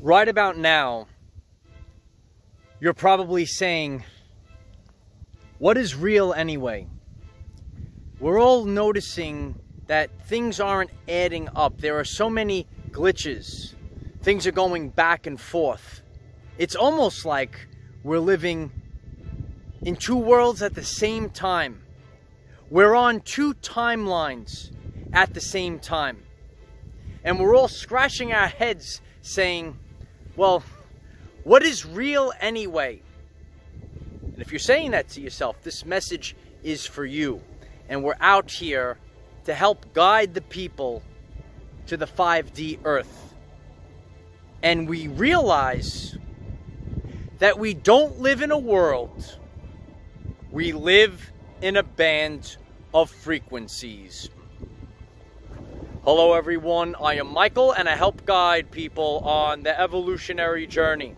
Right about now, you're probably saying, what is real anyway? We're all noticing that things aren't adding up. There are so many glitches. Things are going back and forth. It's almost like we're living in two worlds at the same time. We're on two timelines at the same time. And we're all scratching our heads saying, well, what is real anyway? And if you're saying that to yourself, this message is for you. And we're out here to help guide the people to the 5D Earth. And we realize that we don't live in a world. We live in a band of frequencies. Hello everyone, I am Michael and I help guide people on the evolutionary journey.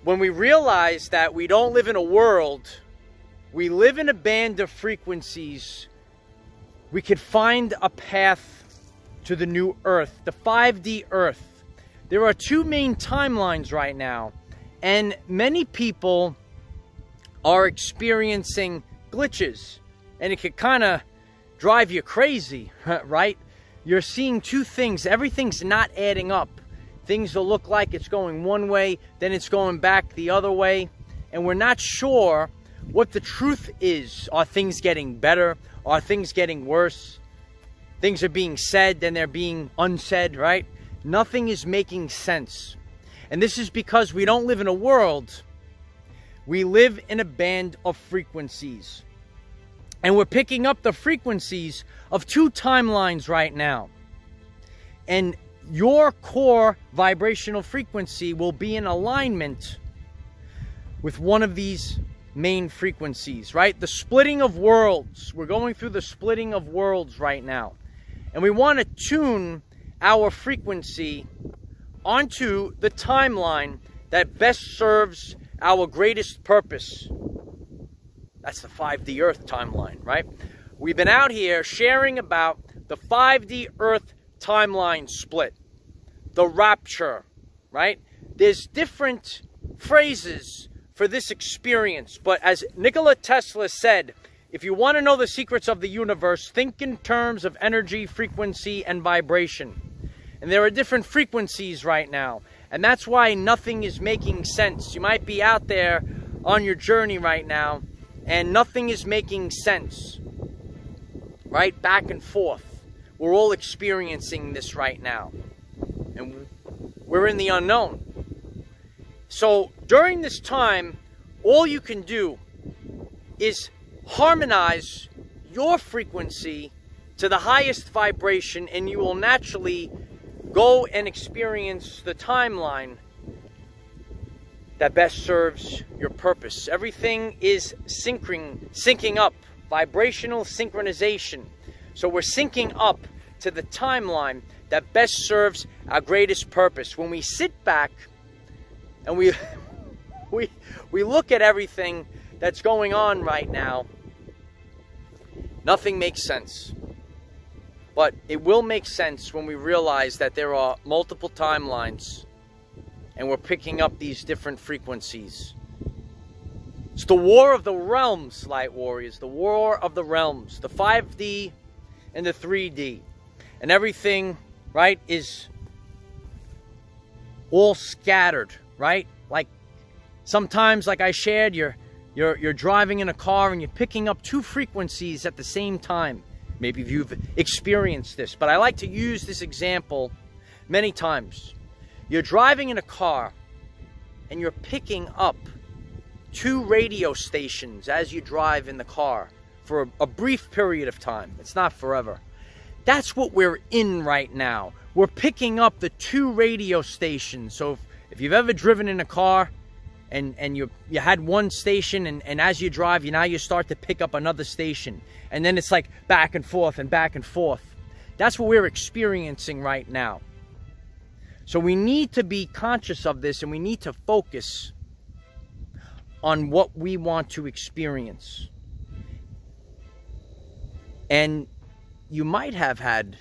When we realize that we don't live in a world, we live in a band of frequencies, we can find a path to the new Earth, the 5D Earth. There are two main timelines right now, and many people are experiencing glitches, and it could kind of drive you crazy, right? You're seeing two things. Everything's not adding up. Things will look like it's going one way, then it's going back the other way, and we're not sure what the truth is. Are things getting better? Are things getting worse? Things are being said, then they're being unsaid, right? Nothing is making sense. And this is because we don't live in a world. We live in a band of frequencies. And we're picking up the frequencies of two timelines right now. And your core vibrational frequency will be in alignment with one of these main frequencies, right? The splitting of worlds. We're going through the splitting of worlds right now. And we want to tune our frequency onto the timeline that best serves our greatest purpose. That's the 5D Earth timeline, right? We've been out here sharing about the 5D Earth timeline split, the rapture, right? There's different phrases for this experience, but as Nikola Tesla said, if you want to know the secrets of the universe, think in terms of energy, frequency, and vibration. And there are different frequencies right now, and that's why nothing is making sense. You might be out there on your journey right now, and nothing is making sense, right? Back and forth. We're all experiencing this right now. And we're in the unknown. So during this time, all you can do is harmonize your frequency to the highest vibration, and you will naturally go and experience the timeline that best serves your purpose. Everything is syncing up, vibrational synchronization. So we're syncing up to the timeline that best serves our greatest purpose. When we sit back and we look at everything that's going on right now, nothing makes sense. But it will make sense when we realize that there are multiple timelines and we're picking up these different frequencies. It's the war of the realms, light warriors. The war of the realms. The 5D and the 3D. And everything, right, is all scattered, right? Like sometimes, like I shared, you're driving in a car and you're picking up two frequencies at the same time. Maybe you've experienced this, but I like to use this example many times. You're driving in a car and you're picking up two radio stations as you drive in the car for a brief period of time. It's not forever. That's what we're in right now. We're picking up the two radio stations. So if you've ever driven in a car and you had one station, and as you drive, now you start to pick up another station. And then it's like back and forth and back and forth. That's what we're experiencing right now. So we need to be conscious of this, and we need to focus on what we want to experience. And you might have had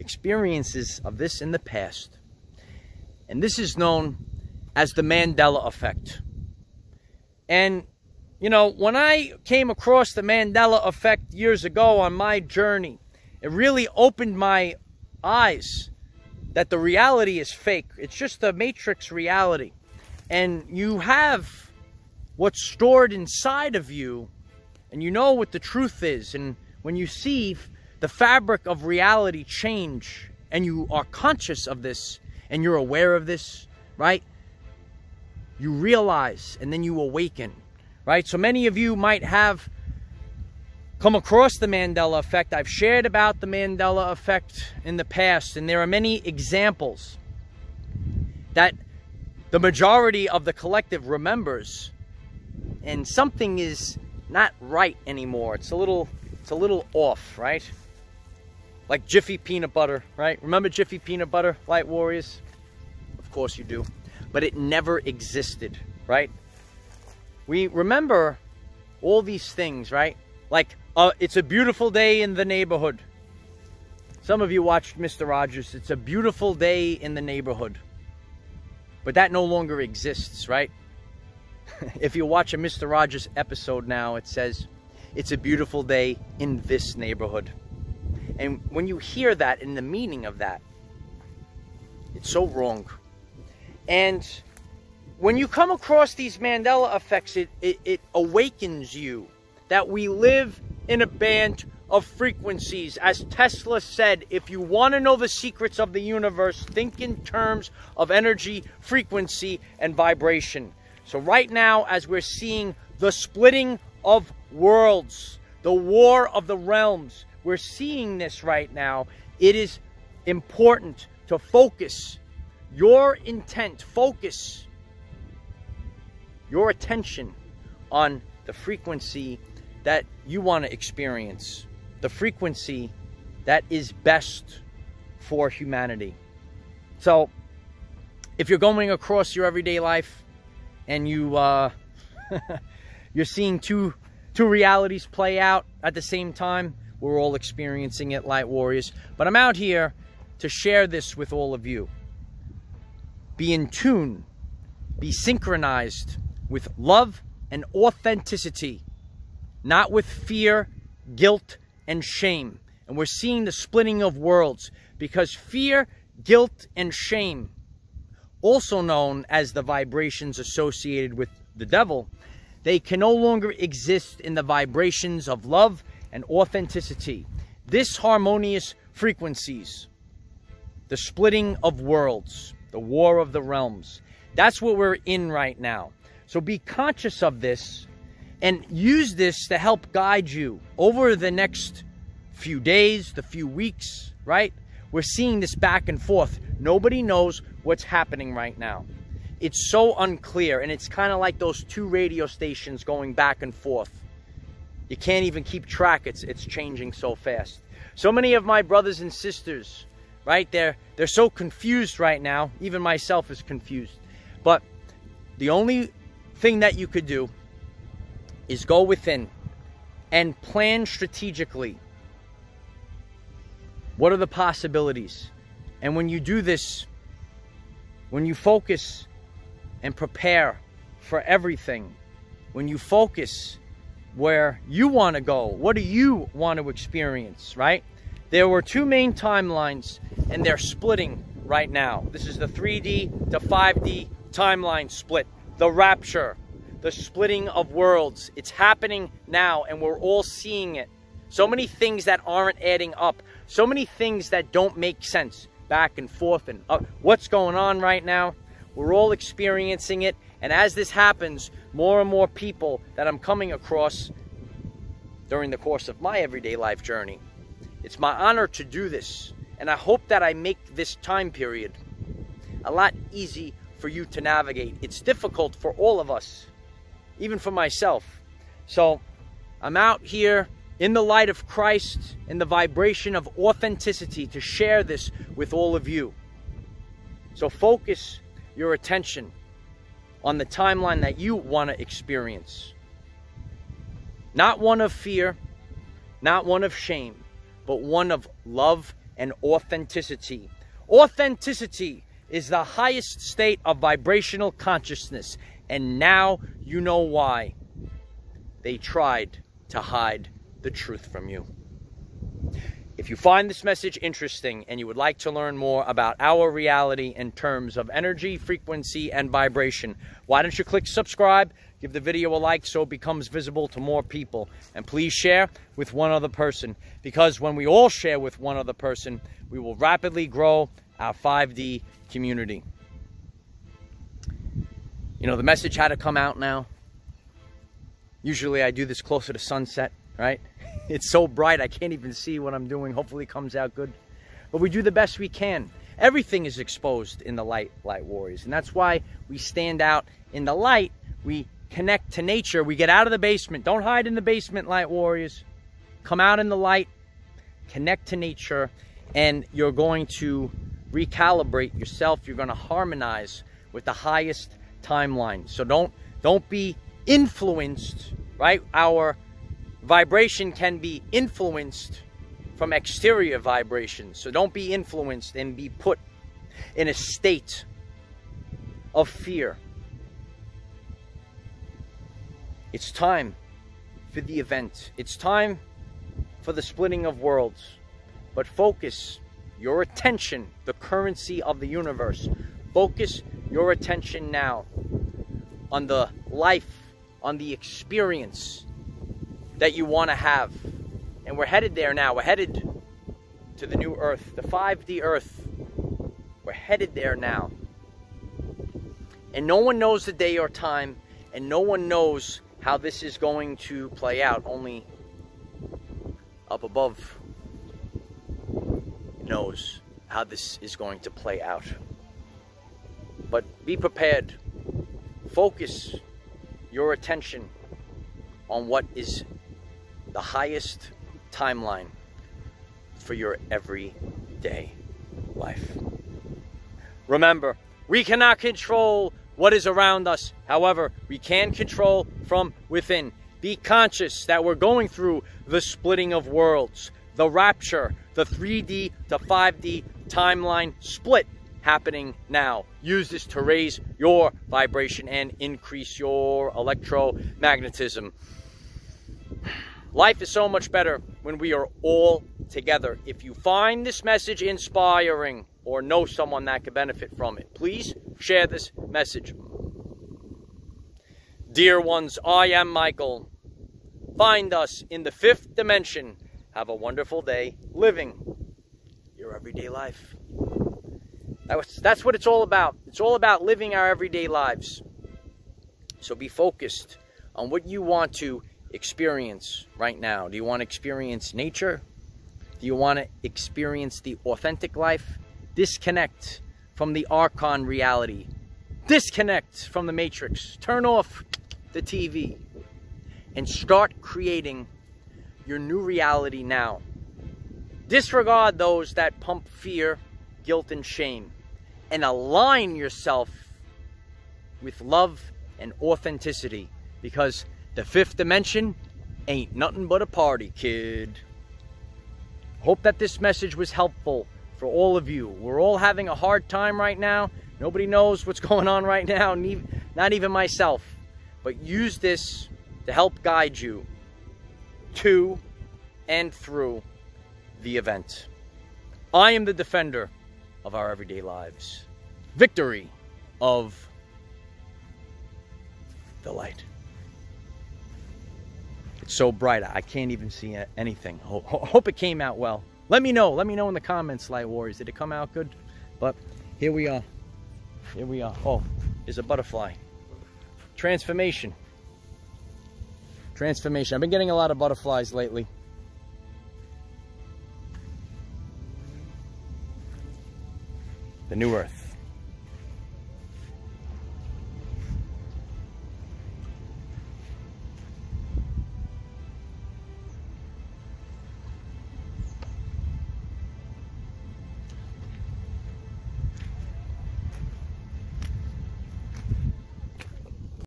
experiences of this in the past. And this is known as the Mandela Effect. And, you know, when I came across the Mandela Effect years ago on my journey, it really opened my eyes that the reality is fake. It's just a matrix reality. And you have what's stored inside of you, and you know what the truth is. And when you see the fabric of reality change, and you are conscious of this, and you're aware of this, right? You realize, and then you awaken, right? So many of you might have come across the Mandela Effect. I've shared about the Mandela Effect in the past, and there are many examples that the majority of the collective remembers, and something is not right anymore. It's a little off, right? Like Jiffy peanut butter, right? Remember Jiffy peanut butter, Light Warriors? Of course you do. But it never existed, right? We remember all these things, right? Like, it's a beautiful day in the neighborhood. Some of you watched Mr. Rogers. It's a beautiful day in the neighborhood. But that no longer exists, right? If you watch a Mr. Rogers episode now, it says, it's a beautiful day in this neighborhood. And when you hear that and the meaning of that, it's so wrong. And when you come across these Mandela Effects, it awakens you that we live in a band of frequencies. As Tesla said, if you want to know the secrets of the universe, think in terms of energy, frequency, and vibration. So right now, as we're seeing the splitting of worlds, the war of the realms, we're seeing this right now. It is important to focus your intent, focus your attention on the frequency that you want to experience, the frequency that is best for humanity. So if you're going across your everyday life and you're seeing two realities play out at the same time, we're all experiencing it, Light Warriors. But I'm out here to share this with all of you. Be in tune, be synchronized with love and authenticity, not with fear, guilt, and shame. And we're seeing the splitting of worlds because fear, guilt, and shame, also known as the vibrations associated with the devil, they can no longer exist in the vibrations of love and authenticity. This harmonious frequencies, the splitting of worlds, the war of the realms, that's what we're in right now. So be conscious of this and use this to help guide you over the next few days, the few weeks, right? We're seeing this back and forth. Nobody knows what's happening right now. It's so unclear, and it's kind of like those two radio stations going back and forth. You can't even keep track. It's changing so fast. So many of my brothers and sisters, right, they're so confused right now. Even myself is confused. But the only thing that you could do is go within and plan strategically. What are the possibilities? And when you do this, when you focus and prepare for everything, when you focus where you want to go, what do you want to experience, right? There were two main timelines, and they're splitting right now. This is the 3D to 5D timeline split. The rapture, the splitting of worlds. It's happening now, and we're all seeing it. So many things that aren't adding up. So many things that don't make sense. Back and forth and up. What's going on right now? We're all experiencing it. And as this happens, more and more people that I'm coming across during the course of my everyday life journey, it's my honor to do this. And I hope that I make this time period a lot easy for you to navigate. It's difficult for all of us, even for myself. So I'm out here in the light of Christ, in the vibration of authenticity, to share this with all of you. So focus your attention on the timeline that you want to experience. Not one of fear, not one of shame, but one of love and authenticity. Authenticity is the highest state of vibrational consciousness. And now you know why they tried to hide the truth from you. If you find this message interesting and you would like to learn more about our reality in terms of energy, frequency, and vibration, why don't you click subscribe, give the video a like so it becomes visible to more people, and please share with one other person, because when we all share with one other person, we will rapidly grow our 5D community. You know, the message had to come out now. Usually I do this closer to sunset, right? It's so bright I can't even see what I'm doing. Hopefully it comes out good. But we do the best we can. Everything is exposed in the light warriors. And that's why we stand out in the light. We connect to nature. We get out of the basement. Don't hide in the basement, light warriors. Come out in the light. Connect to nature. And you're going to recalibrate yourself. You're going to harmonize with the highest timeline. So don't be influenced, right? Our vibration can be influenced from exterior vibrations. So don't be influenced and be put in a state of fear. It's time for the event. It's time for the splitting of worlds. But focus your attention, the currency of the universe. Focus your attention now on the life, on the experience that you want to have. And we're headed there now. We're headed to the new earth, the 5D earth. We're headed there now. And no one knows the day or time, and no one knows how this is going to play out. Only up above knows how this is going to play out. But be prepared. Focus your attention on what is the highest timeline for your everyday life. Remember, we cannot control what is around us. However, we can control from within. Be conscious that we're going through the splitting of worlds, the rapture, the 3D to 5D timeline split happening now. Use this to raise your vibration and increase your electromagnetism. Life is so much better when we are all together. If you find this message inspiring or know someone that could benefit from it, please share this message. Dear ones, I am Michael. Find us in the 5th dimension. Have a wonderful day living your everyday life. That's what it's all about. It's all about living our everyday lives. So be focused on what you want to experience right now. Do you want to experience nature? Do you want to experience the authentic life? Disconnect from the Archon reality. Disconnect from the Matrix. Turn off the TV and start creating your new reality now. Disregard those that pump fear, guilt, and shame, and align yourself with love and authenticity, because the 5th dimension ain't nothing but a party, kid. Hope that this message was helpful for all of you. We're all having a hard time right now. Nobody knows what's going on right now, not even myself. But use this to help guide you to and through the event. I am the defender of our everyday lives. Victory of the light. It's so bright I can't even see anything. Hope it came out well. Let me know in the comments, light warriors. Did it come out good? But here we are. Here we are. Oh, there's a butterfly. Transformation. Transformation. I've been getting a lot of butterflies lately. The new earth.